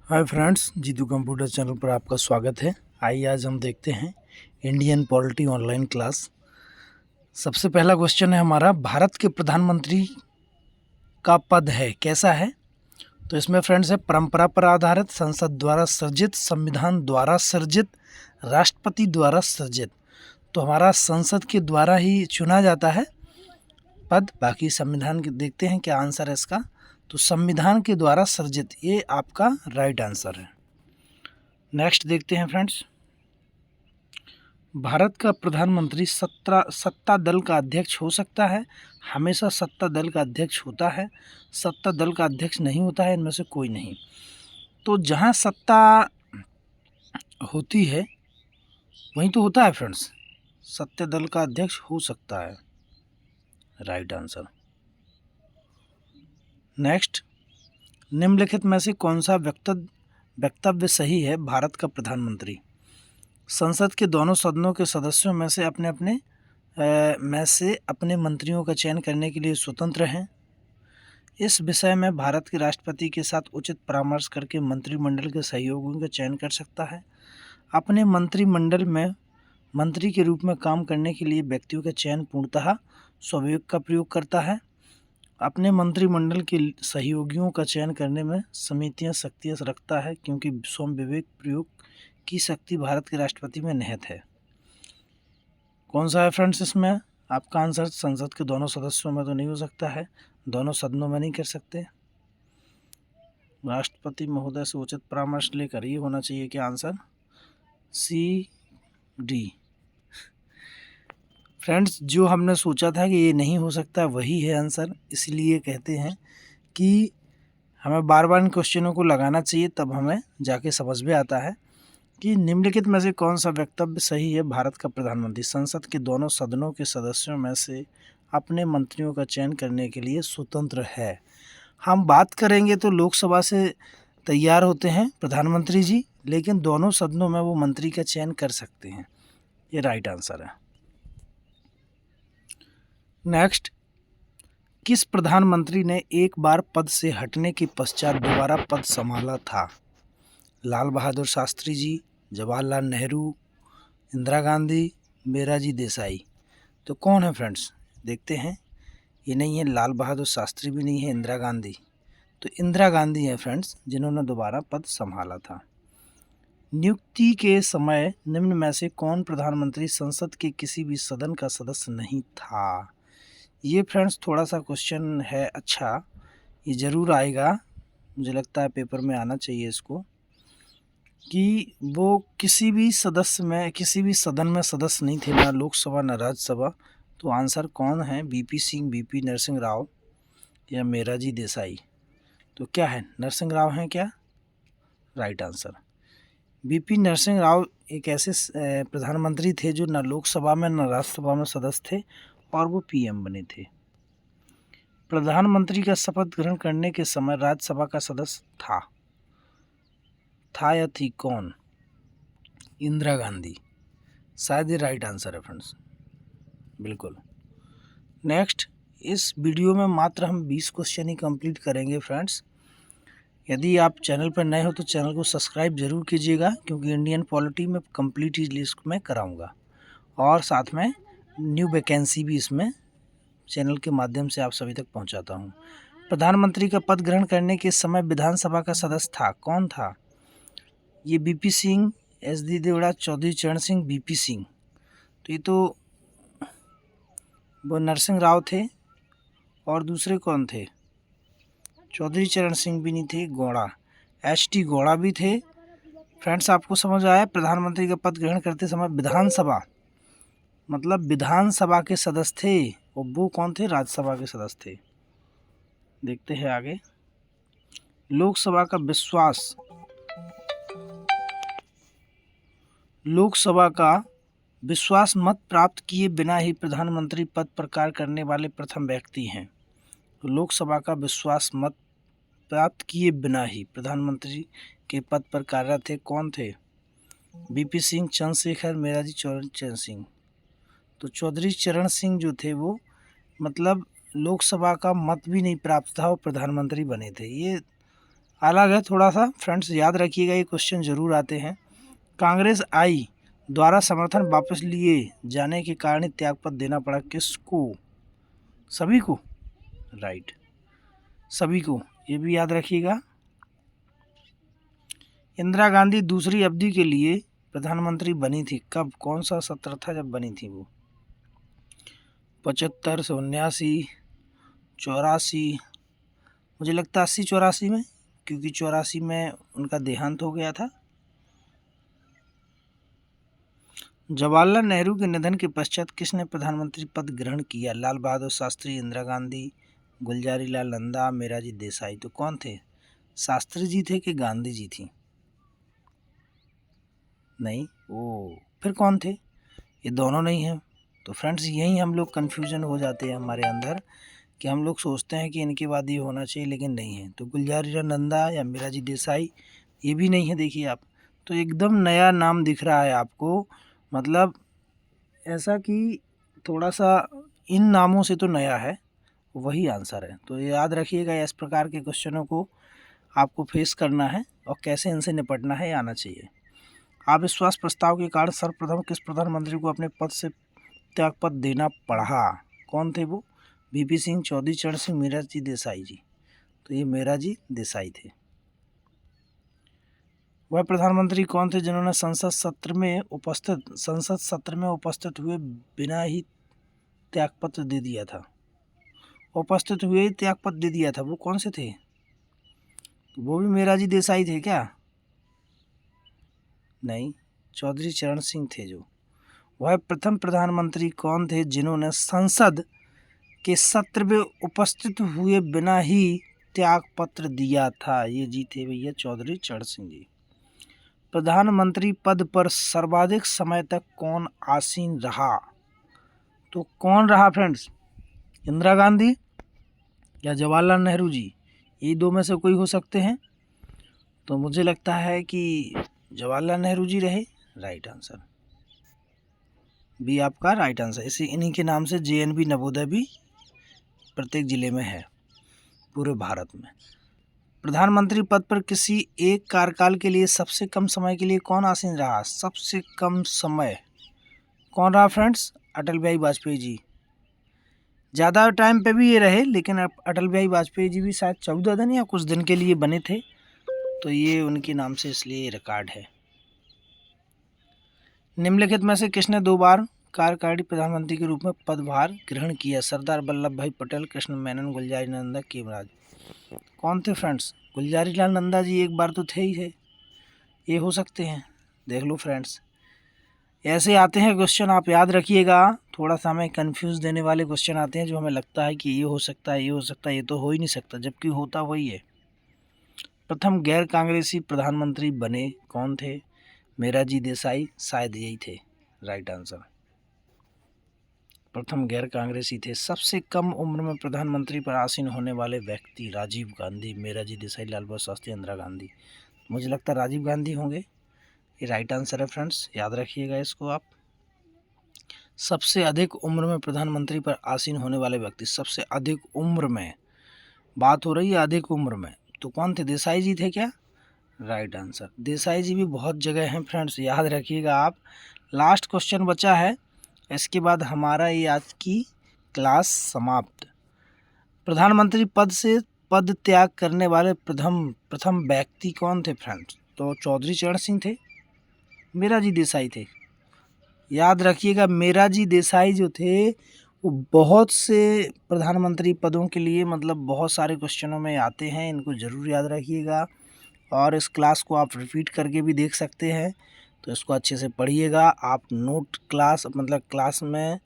हाय friends, Jeetu computer channel पर आपका स्वागत है। आइए आज हम देखते हैं इंडियन पॉलिटी ऑनलाइन क्लास। सबसे पहला क्वेश्चन है हमारा, भारत के प्रधानमंत्री का पद है कैसा है। तो इसमें फ्रेंड्स है परंपरा पर आधारित, संसद द्वारा सृजित, संविधान द्वारा सृजित, राष्ट्रपति द्वारा सृजित। तो हमारा संसद के द्वारा ही चुना जाता है पद। बाकी संविधान के देखते हैं क्या आंसर है इसका। तो संविधान के द्वारा सृजित, ये आपका राइट आंसर है। नेक्स्ट देखते हैं फ्रेंड्स, भारत का प्रधानमंत्री सत्ता दल का अध्यक्ष हो सकता है। हमेशा सत्ता दल का अध्यक्ष होता है, सत्ता दल का अध्यक्ष नहीं होता है, इनमें से कोई नहीं। तो जहाँ सत्ता होती है वहीं तो होता है फ्रेंड्स। सत्ता दल का अध्यक्ष हो सकता है, राइट आंसर। नेक्स्ट, निम्नलिखित में से कौन सा वक्तव्य सही है। भारत का प्रधानमंत्री संसद के दोनों सदनों के सदस्यों में से अपने मंत्रियों का चयन करने के लिए स्वतंत्र हैं। इस विषय में भारत के राष्ट्रपति के साथ उचित परामर्श करके मंत्रिमंडल के सहयोगियों का चयन कर सकता है। अपने मंत्रिमंडल में मंत्री के रूप में काम करने के लिए व्यक्तियों का चयन पूर्णतः स्वविवेक का प्रयोग करता है। अपने मंत्रिमंडल के सहयोगियों का चयन करने में समितियां शक्तियां रखता है, क्योंकि स्वविवेक प्रयोग की शक्ति भारत के राष्ट्रपति में निहित है। कौन सा है फ्रेंड्स इसमें आपका आंसर। संसद के दोनों सदस्यों में तो नहीं हो सकता है, दोनों सदनों में नहीं कर सकते। राष्ट्रपति महोदय से उचित परामर्श लेकर ये होना चाहिए क्या आंसर, सी डी। फ्रेंड्स, जो हमने सोचा था कि ये नहीं हो सकता वही है आंसर। इसलिए कहते हैं कि हमें बार बार इन क्वेश्चनों को लगाना चाहिए, तब हमें जाके समझ में आता है कि निम्नलिखित में से कौन सा वक्तव्य सही है। भारत का प्रधानमंत्री संसद के दोनों सदनों के सदस्यों में से अपने मंत्रियों का चयन करने के लिए स्वतंत्र है। हम बात करेंगे तो लोकसभा से तैयार होते हैं प्रधानमंत्री जी, लेकिन दोनों सदनों में वो मंत्री का चयन कर सकते हैं। ये राइट आंसर है। नेक्स्ट, किस प्रधानमंत्री ने एक बार पद से हटने के पश्चात दोबारा पद संभाला था। लाल बहादुर शास्त्री जी, जवाहरलाल नेहरू, इंदिरा गांधी, मोरारजी देसाई। तो कौन है फ्रेंड्स, देखते हैं। ये नहीं है, लाल बहादुर शास्त्री भी नहीं है, इंदिरा गांधी। तो इंदिरा गांधी है फ्रेंड्स जिन्होंने दोबारा पद संभाला था। नियुक्ति के समय निम्न में से कौन प्रधानमंत्री संसद के किसी भी सदन का सदस्य नहीं था। ये फ्रेंड्स थोड़ा सा क्वेश्चन है, अच्छा ये ज़रूर आएगा, मुझे लगता है पेपर में आना चाहिए इसको, कि वो किसी भी सदन में सदस्य नहीं थे, ना लोकसभा ना राज्यसभा। तो आंसर कौन है, बीपी सिंह, बीपी नरसिंह राव या मोरारजी देसाई। तो क्या है, नरसिंह राव हैं क्या, right answer. BP Narasimha Rao एक ऐसे प्रधानमंत्री थे जो न लोकसभा में न राज्यसभा में सदस्य थे, और वो पीएम बने थे। प्रधानमंत्री का शपथ ग्रहण करने के समय राज्यसभा का सदस्य था या थी कौन, इंदिरा गांधी। शायद ये राइट आंसर है फ्रेंड्स, बिल्कुल। नेक्स्ट, इस वीडियो में मात्र हम 20 क्वेश्चन ही कंप्लीट करेंगे फ्रेंड्स। यदि आप चैनल पर नए हो तो चैनल को सब्सक्राइब जरूर कीजिएगा, क्योंकि इंडियन पॉलिटी में कंप्लीट ही लिस्ट में कराऊंगा, और साथ में न्यू वैकेंसी भी इसमें चैनल के माध्यम से आप सभी तक पहुंचाता हूं। प्रधानमंत्री का पद ग्रहण करने के समय विधानसभा का सदस्य था, कौन था। ये BP Singh, S D Deora, Chaudhary Charan Singh, BP Singh. तो ये तो वो नरसिंह राव थे, और दूसरे कौन थे, चौधरी चरण सिंह भी नहीं थे, गौड़ा, एच टी गौड़ा भी थे। फ्रेंड्स, आपको समझ आया, प्रधानमंत्री का पद ग्रहण करते समय विधानसभा मतलब विधानसभा के सदस्य थे, और वो कौन थे, राज्यसभा के सदस्य थे। देखते हैं आगे। लोकसभा का विश्वास मत प्राप्त किए बिना ही प्रधानमंत्री पद पर कार्य करने वाले प्रथम व्यक्ति हैं। तो लोकसभा का विश्वास मत प्राप्त किए बिना ही प्रधानमंत्री के पद पर कार्यरत थे, कौन थे, बीपी सिंह, चंद्रशेखर, मोरारजी, चौधरी चरण सिंह। तो चौधरी चरण सिंह जो थे वो मतलब लोकसभा का मत भी नहीं प्राप्त था और प्रधानमंत्री बने थे। ये अलग है थोड़ा सा फ्रेंड्स, याद रखिएगा ये क्वेश्चन जरूर आते हैं। कांग्रेस आई द्वारा समर्थन वापस लिए जाने के कारण त्यागपत्र देना पड़ा किसको? सभी को, राइट, सभी को, ये भी याद रखिएगा। इंदिरा गांधी दूसरी अवधि के लिए प्रधानमंत्री बनी थी कब? कौन सा सत्र था जब बनी थी वो? 75, 79, 84, मुझे लगता है 80-84 में, क्योंकि 84 में उनका देहांत हो गया था। जवाहरलाल नेहरू के निधन के पश्चात किसने प्रधानमंत्री पद ग्रहण किया? लाल बहादुर शास्त्री, इंदिरा गांधी, गुलजारी लाल नंदा, मोरारजी देसाई। तो कौन थे? शास्त्री जी थे कि गांधी जी थी? नहीं, वो फिर कौन थे? ये दोनों नहीं हैं। तो फ्रेंड्स यही हम लोग कन्फ्यूजन हो जाते हैं हमारे अंदर कि हम लोग सोचते हैं कि इनके बाद ये होना चाहिए, लेकिन नहीं है। तो गुलजारी लाल नंदा या मोरारजी देसाई, ये भी नहीं है। देखिए आप, तो एकदम नया नाम दिख रहा है आपको, मतलब ऐसा कि थोड़ा सा इन नामों से तो नया है, वही आंसर है। तो याद रखिएगा, इस प्रकार के क्वेश्चनों को आपको फेस करना है और कैसे इनसे निपटना है, आना चाहिए। अविश्वास प्रस्ताव के कारण सर्वप्रथम किस प्रधानमंत्री को अपने पद से त्यागपत्र देना पड़ा? कौन थे वो? वीपी सिंह, चौधरी चरण सिंह, मोरारजी देसाई जी। तो ये मोरारजी देसाई थे। वह प्रधानमंत्री कौन थे जिन्होंने संसद सत्र में उपस्थित हुए बिना ही त्यागपत्र दे दिया था? उपस्थित हुए ही त्यागपत्र दे दिया था, वो कौन से थे? वो भी मोरारजी देसाई थे क्या? नहीं, चौधरी चरण सिंह थे। जो वह प्रथम प्रधानमंत्री कौन थे जिन्होंने संसद के सत्र में उपस्थित हुए बिना ही त्यागपत्र दिया था? ये जी थे भैया चौधरी चरण सिंह जी। प्रधानमंत्री पद पर सर्वाधिक समय तक कौन आसीन रहा? तो कौन रहा फ्रेंड्स? इंदिरा गांधी या जवाहरलाल नेहरू जी? ये दो में से कोई हो सकते हैं। तो मुझे लगता है कि जवाहरलाल नेहरू जी रहे। राइट आंसर बी आपका राइट आंसर। इसी इन्हीं के नाम से जेएनवी नवोदय भी प्रत्येक जिले में है पूरे भारत में। प्रधानमंत्री पद पर किसी एक कार्यकाल के लिए सबसे कम समय के लिए कौन आसीन रहा? सबसे कम समय कौन रहा फ्रेंड्स? अटल बिहारी वाजपेयी जी। ज़्यादा टाइम पे भी ये रहे, लेकिन अटल बिहारी वाजपेयी जी भी शायद 14 दिन या कुछ दिन के लिए बने थे, तो ये उनके नाम से इसलिए रिकॉर्ड है। निम्नलिखित में से किसने 2 बार कार्यकारी प्रधानमंत्री के रूप में पदभार ग्रहण किया? सरदार वल्लभ भाई पटेल, कृष्ण मेनन, गुलजारी लाल नंदा, केवराज। कौन थे फ्रेंड्स? गुलजारी लाल नंदा जी एक बार तो थे ही है, ये हो सकते हैं। देख लो फ्रेंड्स, ऐसे आते हैं क्वेश्चन, आप याद रखिएगा। थोड़ा सा हमें कंफ्यूज देने वाले क्वेश्चन आते हैं जो हमें लगता है कि ये हो सकता है, ये हो सकता है, ये तो हो ही नहीं सकता, जबकि होता वही है। प्रथम गैर कांग्रेसी प्रधानमंत्री बने कौन थे? मोरारजी देसाई, शायद यही थे राइट आंसर। प्रथम गैर कांग्रेसी थे। सबसे कम उम्र में प्रधानमंत्री पर आसीन होने वाले व्यक्ति? राजीव गांधी, मोरारजी देसाई, लाल बहादुर शास्त्री, इंदिरा गांधी। मुझे लगता है राजीव गांधी होंगे। ये राइट आंसर है फ्रेंड्स, याद रखिएगा इसको आप। सबसे अधिक उम्र में प्रधानमंत्री पर आसीन होने वाले व्यक्ति, सबसे अधिक उम्र में बात हो रही है, अधिक उम्र में, तो कौन थे? देसाई जी थे क्या? Right answer. देसाई जी भी बहुत जगह हैं फ्रेंड्स, याद रखिएगा आप। लास्ट क्वेश्चन बचा है, इसके बाद हमारा ये आज की क्लास समाप्त। प्रधानमंत्री पद से पद त्याग करने वाले प्रथम व्यक्ति कौन थे फ्रेंड्स? तो चौधरी चरण सिंह थे, मोरारजी देसाई थे। याद रखिएगा, मोरारजी देसाई जो थे वो बहुत से प्रधानमंत्री पदों के लिए, मतलब बहुत सारे क्वेश्चनों में आते हैं, इनको ज़रूर याद रखिएगा। और इस क्लास को आप रिपीट करके भी देख सकते हैं, तो इसको अच्छे से पढ़िएगा आप। नोट क्लास, मतलब क्लास में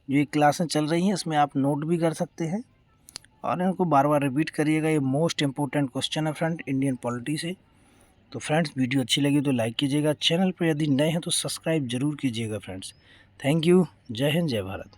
जो ये क्लासें चल रही हैं इसमें आप नोट भी कर सकते हैं, और इनको बार बार रिपीट करिएगा। ये मोस्ट इंपॉर्टेंट क्वेश्चन है फ्रेंड इंडियन पॉलिटी से। तो फ्रेंड्स वीडियो अच्छी लगी तो लाइक कीजिएगा, चैनल पर यदि नए हैं तो सब्सक्राइब जरूर कीजिएगा फ्रेंड्स। Thank you. जय हिंद, जय भारत।